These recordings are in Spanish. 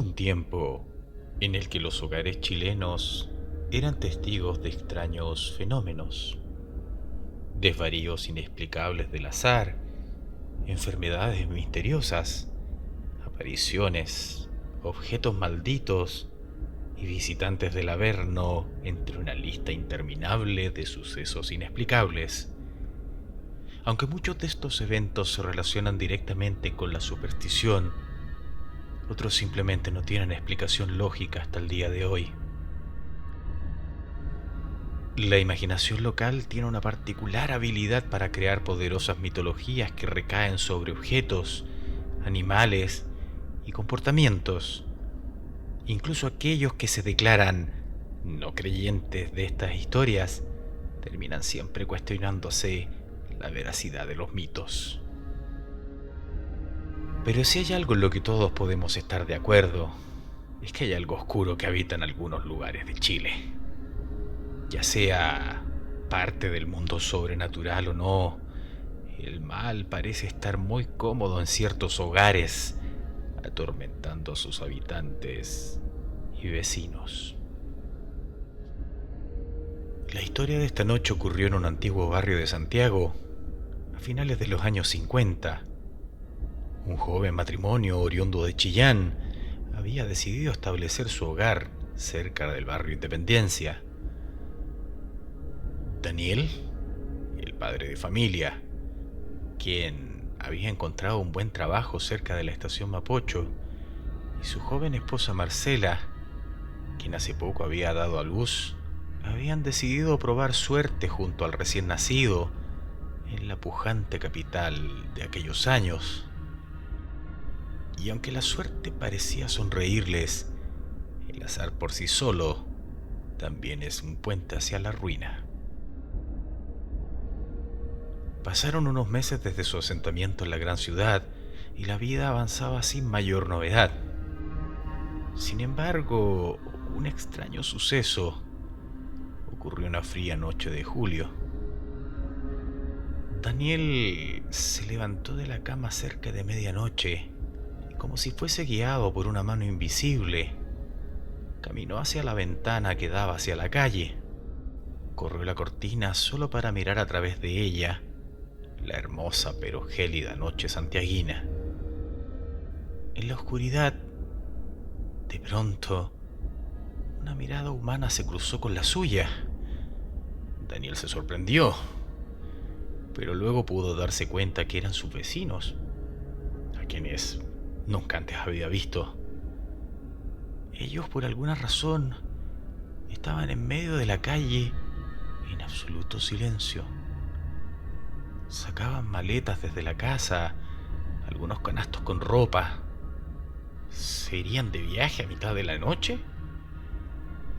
un tiempo en el que los hogares chilenos eran testigos de extraños fenómenos, desvaríos inexplicables del azar, enfermedades misteriosas, apariciones, objetos malditos y visitantes del Averno entre una lista interminable de sucesos inexplicables. Aunque muchos de estos eventos se relacionan directamente con la superstición, otros simplemente no tienen explicación lógica hasta el día de hoy. La imaginación local tiene una particular habilidad para crear poderosas mitologías que recaen sobre objetos, animales y comportamientos. Incluso aquellos que se declaran no creyentes de estas historias terminan siempre cuestionándose la veracidad de los mitos. Pero si hay algo en lo que todos podemos estar de acuerdo, es que hay algo oscuro que habita en algunos lugares de Chile. Ya sea parte del mundo sobrenatural o no, el mal parece estar muy cómodo en ciertos hogares, atormentando a sus habitantes y vecinos. La historia de esta noche ocurrió en un antiguo barrio de Santiago, a finales de los años 50. Un joven matrimonio oriundo de Chillán había decidido establecer su hogar cerca del barrio Independencia. Daniel, el padre de familia, quien había encontrado un buen trabajo cerca de la estación Mapocho, y su joven esposa Marcela, quien hace poco había dado a luz, habían decidido probar suerte junto al recién nacido en la pujante capital de aquellos años. Y aunque la suerte parecía sonreírles, el azar por sí solo también es un puente hacia la ruina. Pasaron unos meses desde su asentamiento en la gran ciudad y la vida avanzaba sin mayor novedad. Sin embargo, un extraño suceso ocurrió una fría noche de julio. Daniel se levantó de la cama cerca de medianoche y, como si fuese guiado por una mano invisible, caminó hacia la ventana que daba hacia la calle. Corrió la cortina solo para mirar a través de ella la hermosa pero gélida noche santiaguina. En la oscuridad, de pronto, una mirada humana se cruzó con la suya. Daniel se sorprendió, pero luego pudo darse cuenta que eran sus vecinos, a quienes nunca antes había visto. Ellos, por alguna razón, estaban en medio de la calle en absoluto silencio. Sacaban maletas desde la casa, algunos canastos con ropa. ¿Se irían de viaje a mitad de la noche?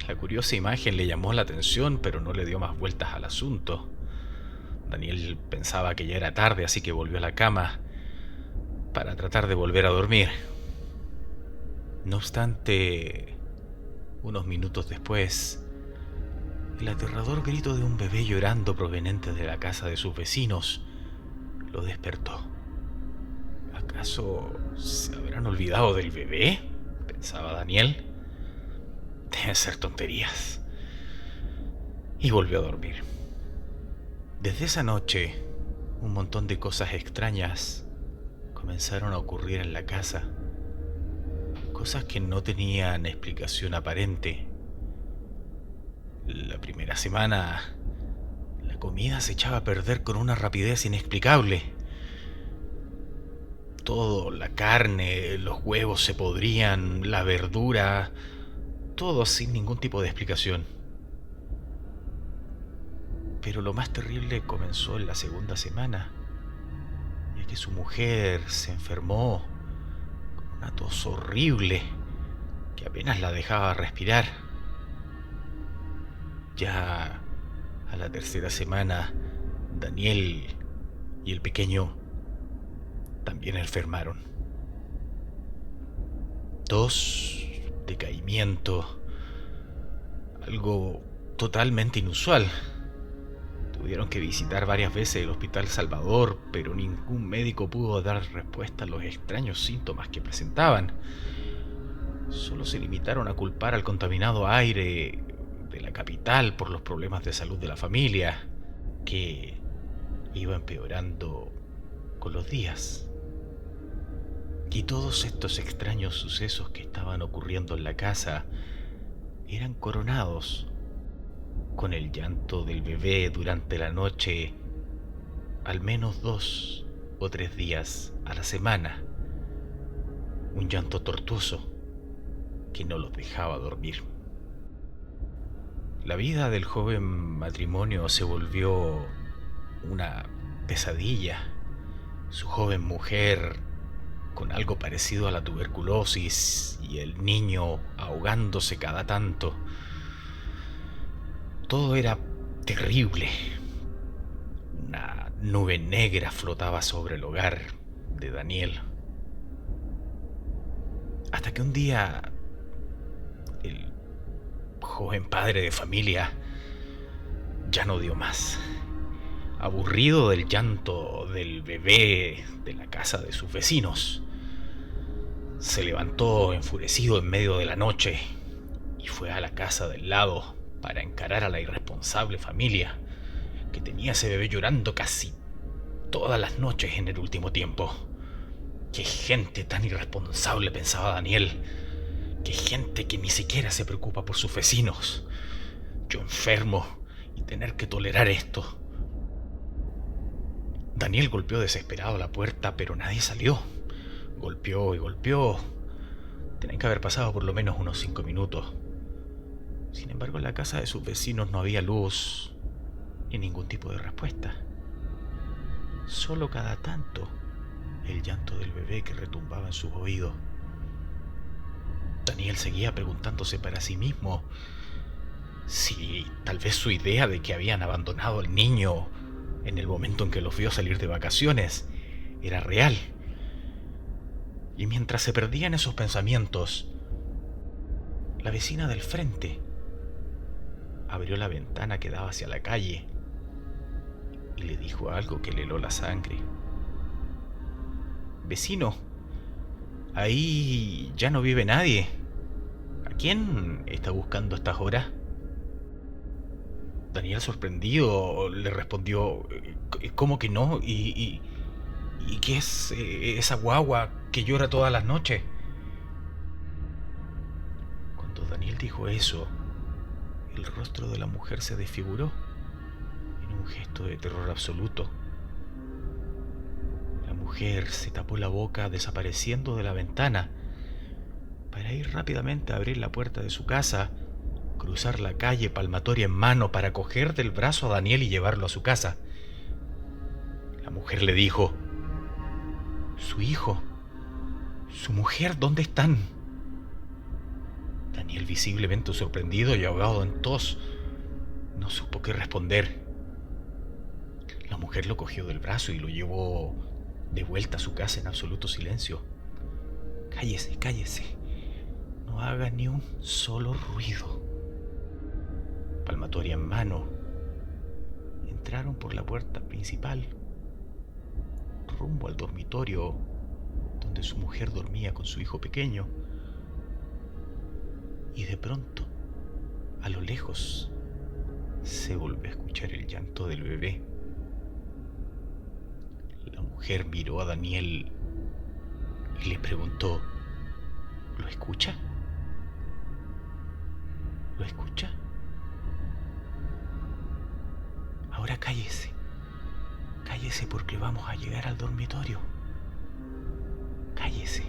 La curiosa imagen le llamó la atención, pero no le dio más vueltas al asunto. Daniel pensaba que ya era tarde, así que volvió a la cama para tratar de volver a dormir. No obstante, unos minutos después, el aterrador grito de un bebé llorando proveniente de la casa de sus vecinos lo despertó. ¿Acaso se habrán olvidado del bebé?, pensaba Daniel. Deben ser tonterías. Y volvió a dormir. Desde esa noche, un montón de cosas extrañas comenzaron a ocurrir en la casa. Cosas que no tenían explicación aparente. La primera semana, la comida se echaba a perder con una rapidez inexplicable. Todo, la carne, los huevos se podrían, la verdura, todo sin ningún tipo de explicación. Pero lo más terrible comenzó en la segunda semana, ya que su mujer se enfermó con una tos horrible que apenas la dejaba respirar. Ya a la tercera semana, Daniel y el pequeño también enfermaron. Tos, decaimiento, algo totalmente inusual. Tuvieron que visitar varias veces el Hospital Salvador, pero ningún médico pudo dar respuesta a los extraños síntomas que presentaban. solo se limitaron a culpar al contaminado aire de la capital por los problemas de salud de la familia, que iba empeorando con los días. Y todos estos extraños sucesos que estaban ocurriendo en la casa eran coronados con el llanto del bebé durante la noche, al menos 2 o 3 días a la semana. Un llanto tortuoso que no los dejaba dormir. La vida del joven matrimonio se volvió una pesadilla. Su joven mujer con algo parecido a la tuberculosis y el niño ahogándose cada tanto. Todo era terrible. Una nube negra flotaba sobre el hogar de Daniel. Hasta que un día el joven padre de familia ya no dio más. Aburrido del llanto del bebé de la casa de sus vecinos, se levantó enfurecido en medio de la noche y fue a la casa del lado para encarar a la irresponsable familia que tenía ese bebé llorando casi todas las noches en el último tiempo. ¡Qué gente tan irresponsable!, pensaba Daniel. ¡Qué gente que ni siquiera se preocupa por sus vecinos! Yo enfermo y tener que tolerar esto. Daniel golpeó desesperado la puerta, pero nadie salió. Golpeó y golpeó. Tenían que haber pasado por lo menos unos 5 minutos. Sin embargo, en la casa de sus vecinos no había luz ni ningún tipo de respuesta. Solo cada tanto el llanto del bebé que retumbaba en sus oídos. Daniel seguía preguntándose para sí mismo si tal vez su idea de que habían abandonado al niño en el momento en que los vio salir de vacaciones era real. Y mientras se perdía en esos pensamientos, la vecina del frente abrió la ventana que daba hacia la calle y le dijo algo que le heló la sangre. Vecino, ahí ya no vive nadie. ¿A quién está buscando a estas horas? Daniel, sorprendido, le respondió, ¿cómo que no? ¿Y qué es esa guagua que llora todas las noches? Cuando Daniel dijo eso, el rostro de la mujer se desfiguró en un gesto de terror absoluto. La mujer se tapó la boca desapareciendo de la ventana para ir rápidamente a abrir la puerta de su casa, cruzar la calle palmatoria en mano para coger del brazo a Daniel y llevarlo a su casa. La mujer le dijo: «Su hijo, su mujer, ¿dónde están?». Daniel, visiblemente sorprendido y ahogado en tos, no supo qué responder. La mujer lo cogió del brazo y lo llevó de vuelta a su casa en absoluto silencio. «Cállese, cállese. No haga ni un solo ruido». Palmatoria en mano, entraron por la puerta principal, rumbo al dormitorio donde su mujer dormía con su hijo pequeño. Y de pronto, a lo lejos, se volvió a escuchar el llanto del bebé. La mujer miró a Daniel y le preguntó: «¿Lo escucha? ¿Lo escucha? Ahora cállese. Cállese porque vamos a llegar al dormitorio. Cállese».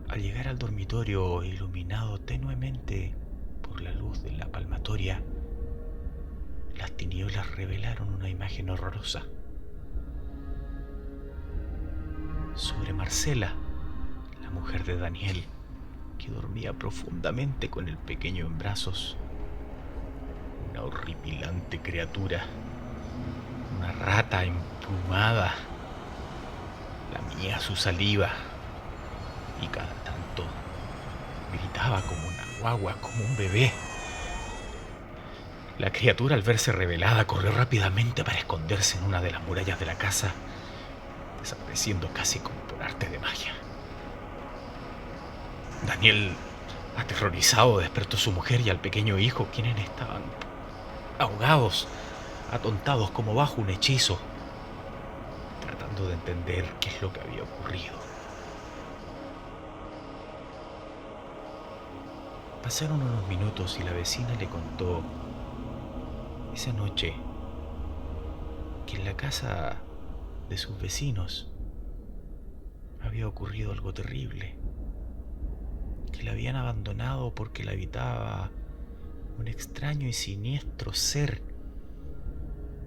Al llegar al dormitorio, iluminado tenuemente por la luz de la palmatoria, las tinieblas revelaron una imagen horrorosa. Sobre Marcela, la mujer de Daniel, que dormía profundamente con el pequeño en brazos, una horripilante criatura, una rata emplumada, lamía su saliva y cada tanto gritaba como una guagua, como un bebé. La criatura, al verse revelada, corrió rápidamente para esconderse en una de las murallas de la casa, desapareciendo casi como por arte de magia. Daniel, aterrorizado, despertó a su mujer y al pequeño hijo, quienes estaban ahogados, atontados como bajo un hechizo, tratando de entender qué es lo que había ocurrido. Pasaron unos minutos y la vecina le contó esa noche que en la casa de sus vecinos había ocurrido algo terrible, que la habían abandonado porque la habitaba un extraño y siniestro ser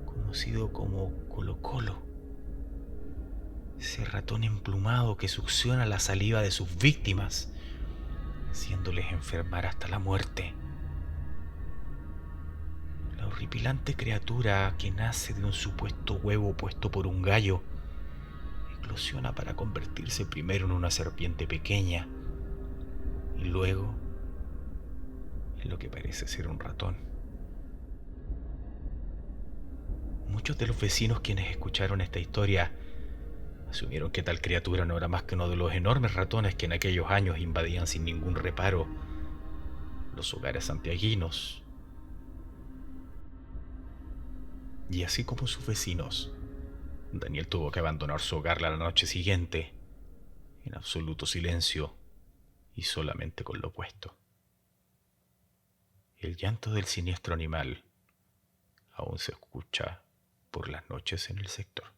conocido como Colo Colo, ese ratón emplumado que succiona la saliva de sus víctimas, haciéndoles enfermar hasta la muerte. La horripilante criatura que nace de un supuesto huevo puesto por un gallo eclosiona para convertirse primero en una serpiente pequeña y luego en lo que parece ser un ratón. Muchos de los vecinos quienes escucharon esta historia asumieron que tal criatura no era más que uno de los enormes ratones que en aquellos años invadían sin ningún reparo los hogares santiaguinos. Y así como sus vecinos, Daniel tuvo que abandonar su hogar la noche siguiente, en absoluto silencio y solamente con lo puesto. El llanto del siniestro animal aún se escucha por las noches en el sector.